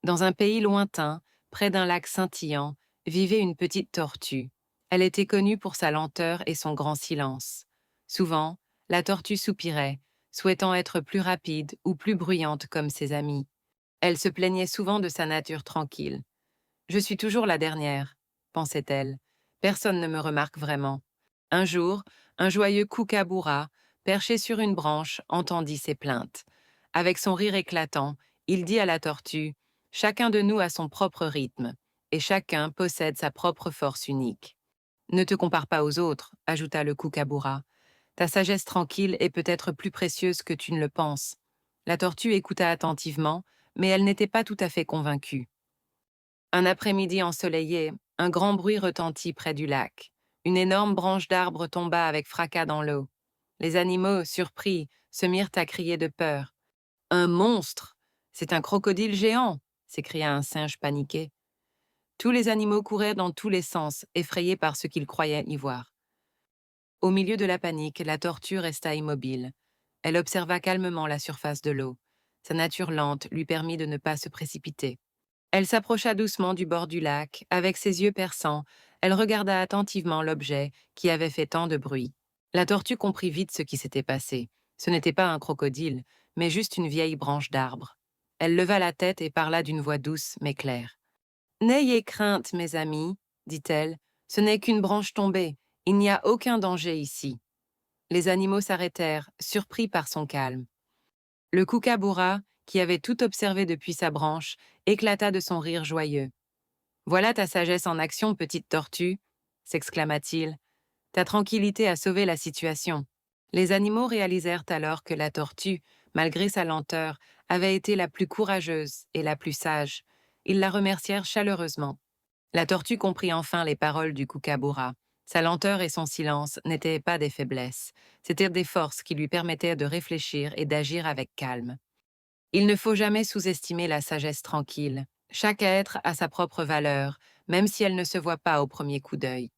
Dans un pays lointain, près d'un lac scintillant, vivait une petite tortue. Elle était connue pour sa lenteur et son grand silence. Souvent, la tortue soupirait, souhaitant être plus rapide ou plus bruyante comme ses amis. Elle se plaignait souvent de sa nature tranquille. Je suis toujours la dernière, pensait-elle. Personne ne me remarque vraiment. Un jour, un joyeux kookaburra, perché sur une branche, entendit ses plaintes. Avec son rire éclatant, il dit à la tortue: chacun de nous a son propre rythme, et chacun possède sa propre force unique. Ne te compare pas aux autres, ajouta le kookaburra. Ta sagesse tranquille est peut-être plus précieuse que tu ne le penses. La tortue écouta attentivement, mais elle n'était pas tout à fait convaincue. Un après-midi ensoleillé, un grand bruit retentit près du lac. Une énorme branche d'arbre tomba avec fracas dans l'eau. Les animaux, surpris, se mirent à crier de peur. Un monstre! C'est un crocodile géant! S'écria un singe paniqué. Tous les animaux couraient dans tous les sens, effrayés par ce qu'ils croyaient y voir. Au milieu de la panique, la tortue resta immobile. Elle observa calmement la surface de l'eau. Sa nature lente lui permit de ne pas se précipiter. Elle s'approcha doucement du bord du lac, avec ses yeux perçants. Elle regarda attentivement l'objet qui avait fait tant de bruit. La tortue comprit vite ce qui s'était passé. Ce n'était pas un crocodile, mais juste une vieille branche d'arbre. Elle leva la tête et parla d'une voix douce mais claire. N'ayez crainte, mes amis, dit-elle. Ce n'est qu'une branche tombée. Il n'y a aucun danger ici. Les animaux s'arrêtèrent, surpris par son calme. Le kookaburra, qui avait tout observé depuis sa branche, éclata de son rire joyeux. Voilà ta sagesse en action, petite tortue, s'exclama-t-il. Ta tranquillité a sauvé la situation. Les animaux réalisèrent alors que la tortue, malgré sa lenteur, avait été la plus courageuse et la plus sage. Ils la remercièrent chaleureusement. La tortue comprit enfin les paroles du kookaburra. Sa lenteur et son silence n'étaient pas des faiblesses, c'étaient des forces qui lui permettaient de réfléchir et d'agir avec calme. Il ne faut jamais sous-estimer la sagesse tranquille. Chaque être a sa propre valeur, même si elle ne se voit pas au premier coup d'œil.